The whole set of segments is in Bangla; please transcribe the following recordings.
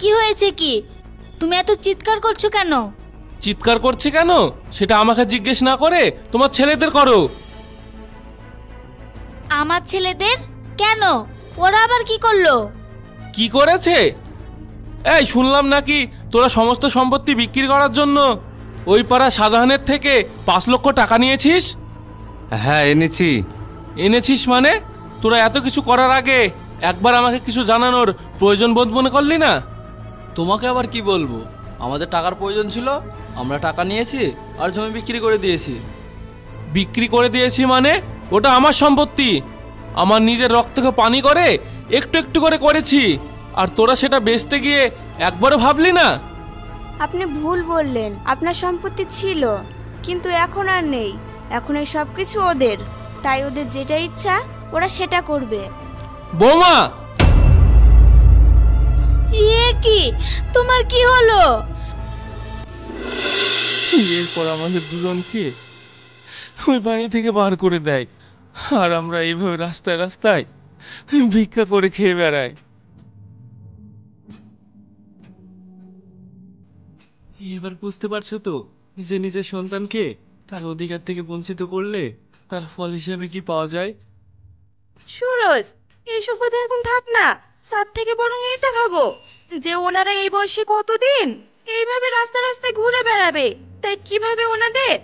কি হয়েছে কি? তুমি এত চিৎকার করছো কেন? চিৎকার করছে কেন সেটা আমাকে জিজ্ঞেস না করে তোমার ছেলেদের করো। আমার ছেলেদের কেন? ওরা আবার কি করলো? কি করেছে? এই শুনলাম নাকি তোরা সমস্ত সম্পত্তি বিক্রি করার জন্য ওই পাড়া শাহজাহানের থেকে 5 লক্ষ টাকা নিয়েছিস। হ্যাঁ এনেছি। এনেছিস মানে? তোরা এত কিছু করার আগে একবার আমাকে কিছু জানানোর প্রয়োজন বোধ মনে করলি না? তোমাকে আবার কি বলবো, আমাদের টাকার প্রয়োজন ছিল, আমরা টাকা নিয়েছি আর জমি বিক্রি করে দিয়েছি। বিক্রি করে দিয়েছি মানে? ওটা আমার সম্পত্তি, আমার নিজের রক্তকে পানি করে একটু একটু করে করেছি, আর তোরা সেটা বেচতে গিয়ে একবারও ভাবলি না? আপনি ভুল বললেন, আপনার সম্পত্তি ছিল কিন্তু এখন আর নেই। এখন এই সব কিছু ওদের, তাই ওদের যেটা ইচ্ছা ওরা সেটা করবে। বৌমা! এ কি? তোমার কি হলো? এরপর আমাদের দুজনকে ওই বাড়ি থেকে বার করে দেয়, আর আমরা এইভাবে রাস্তায় রাস্তায় ভিক্ষা করে খেয়ে বেড়াই। এবার বুঝতে পারছো তো যে নিজের সন্তানকে তার অধিকার থেকে বঞ্চিত করলে তার ফল হিসেবে কি পাওয়া যায়। সুরজ, এইসব কথা এখন থাক না, তার থেকে বরং এটা ভাবো যে ওনারা এই বয়সে কতদিন এইভাবে রাস্তা রাস্তায় ঘুরে বেড়াবে, তাই কিভাবে ওনাদের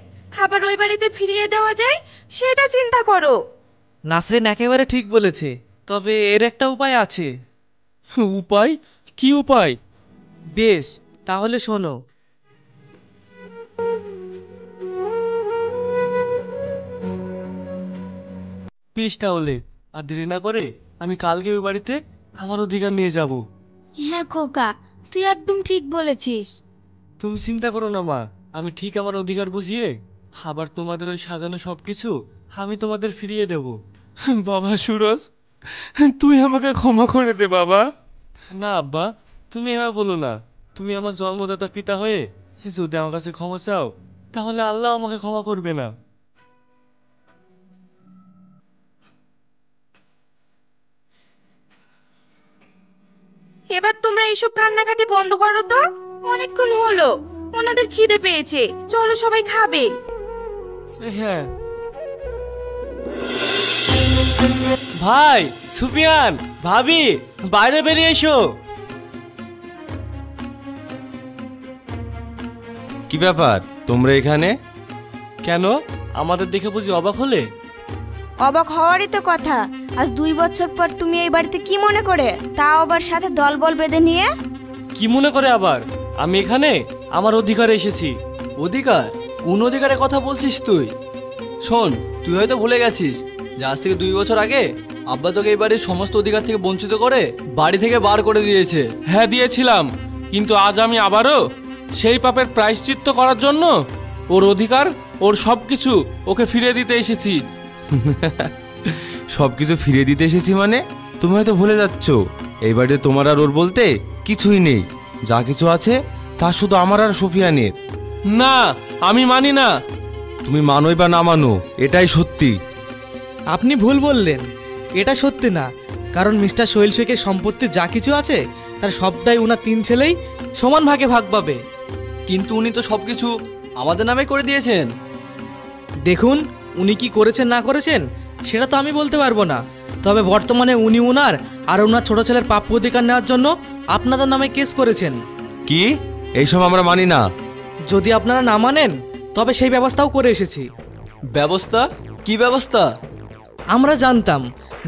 আবার ওই বাড়িতে ফিরিয়ে দেওয়া যায় সেটা চিন্তা করো। নাসরিন একেবারে ঠিক বলেছে, তবে এর একটা উপায় আছে। উপায়? কি উপায়? বেশ, তাহলে শোনো। প্লিজ তাহলে আর দেরি না করে আমি কালকে ওই বাড়িতে আমার অধিকার নিয়ে যাব। হ্যাঁ খোকা, তুই একদম ঠিক বলেছিস। তুমি চিন্তা করো না মা, আমি ঠিক আমার অধিকার বুঝিয়ে আবার তোমাদের ওই সাজানো সবকিছু আমি তোমাদের ফিরিয়ে দেব। বাবা সুরজ, তুই আমাকে ক্ষমা করে দে বাবা। না আব্বা, তুমি এভাবে বলো না। তুমি আমার জন্মদাতা পিতা হয়ে যদি আমার কাছে ক্ষমা চাও তাহলে আল্লাহ আমাকে ক্ষমা করবে না। এবার তোমরা এইসব কান্নাকাটি বন্ধ করো তো, অনেকক্ষণ হলো, ওনাদের খিদে পেয়েছে, চলো সবাই খাবে। হ্যাঁ ভাই, সুফিয়ান, ভাবি, বাইরে বেরিয়ে এসো। কি ব্যাপার তোমরা এখানে? কেন, আমাদের দেখে বুঝি অবাক হলে? অবাক হওয়ারই তো কথা। আজ 2 বছর পর তুমি এই বাড়িতে কি মনে করে, তাও আবার সাথে দলবল বেঁধে নিয়ে? কি মনে করে আবার? আমি এখানে আমার অধিকারে এসেছি। অধিকার? কোন অধিকারের কথা বলছিস তুই? শোন, তুই হয়তো ভুলে গেছিস যে আজ থেকে 2 বছর আগে আব্বা তোকে এই বাড়ির সমস্ত অধিকার থেকে বঞ্চিত করে বাড়ি থেকে বার করে দিয়েছে। হ্যাঁ দিয়েছিলাম, কিন্তু আজ আমি আবারও সেই পাপের প্রায়শ্চিত্ত করার জন্য ওর অধিকার, ওর সবকিছু ওকে ফিরিয়ে দিতে এসেছি। সবকিছু ফিরিয়ে দিতে এসেছি মানে? তুমি হয়তো ভুলে যাচ্ছ এই বাড়িতে তোমার আর ওর বলতে কিছুই নেই। যা কিছু আছে তা শুধু আমার আর সুফিয়ানের। না, আমি মানি না। তুমি মানোই বা না মানো, এটাই সত্যি। আপনি ভুল বললেন, এটা সত্যি না। কারণ মিস্টার সোহেল শেখের সম্পত্তি যা কিছু আছে তার সবটাই ওনার 3 ছেলেই সমান ভাগে ভাগ পাবে। কিন্তু উনি তো সবকিছু আমাদের নামে করে দিয়েছেন। দেখুন, উনি কি করেছেন না করেছেন সেটা তো আমি বলতে পারবো না, তবে বর্তমানে উনি ওনার আর ওনার ছোট ছেলের প্রাপ্য অধিকার নেওয়ার জন্য আপনাদের নামে কেস করেছেন। কি? এইসব আমরা মানি না। যদি আপনারা না মানেন তবে সেই ব্যবস্থাও করে এসেছি। ব্যবস্থা? কি ব্যবস্থা? আমরা জানতাম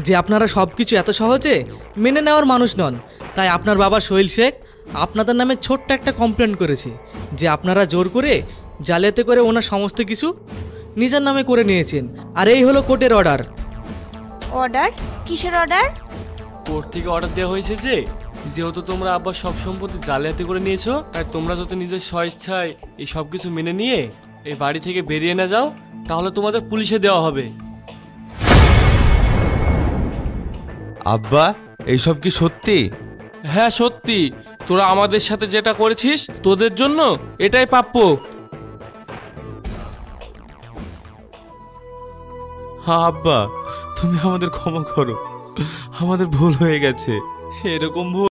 যে আপনারা সব কিছু এত সহজে মেনে নেওয়ার মানুষ নন, তাই আপনার বাবা সোহেল শেখ আপনাদের নামে ছোট্ট একটা কমপ্লেন করেছে যে আপনারা জোর করে জালিয়াতি করে ওনার সমস্ত কিছু নিজের নামে করে নিয়েছেন। আর এই হলো কোর্টের অর্ডার। অর্ডার? কিসের অর্ডার? কোর্ট থেকে অর্ডার দেওয়া হয়েছে যে যেহেতু তোমরা আব্বার সব সম্পত্তি জালিয়াতি করে নিয়েছো, তাই তোমরা যদি নিজের স্বেচ্ছায় এই সব কিছু মেনে নিয়ে এই বাড়ি থেকে বেরিয়ে না যাও তাহলে তোমাদের পুলিশে দেওয়া হবে। আব্বা, এইসব কি সত্যি? হ্যাঁ সত্যি। তোরা আমাদের সাথে যেটা করেছিস তোদের জন্য এটাই প্রাপ্য। হ্যাঁ আব্বা, তুমি আমাদের ক্ষমা করো, আমাদের ভুল হয়ে গেছে। এরকম ভুল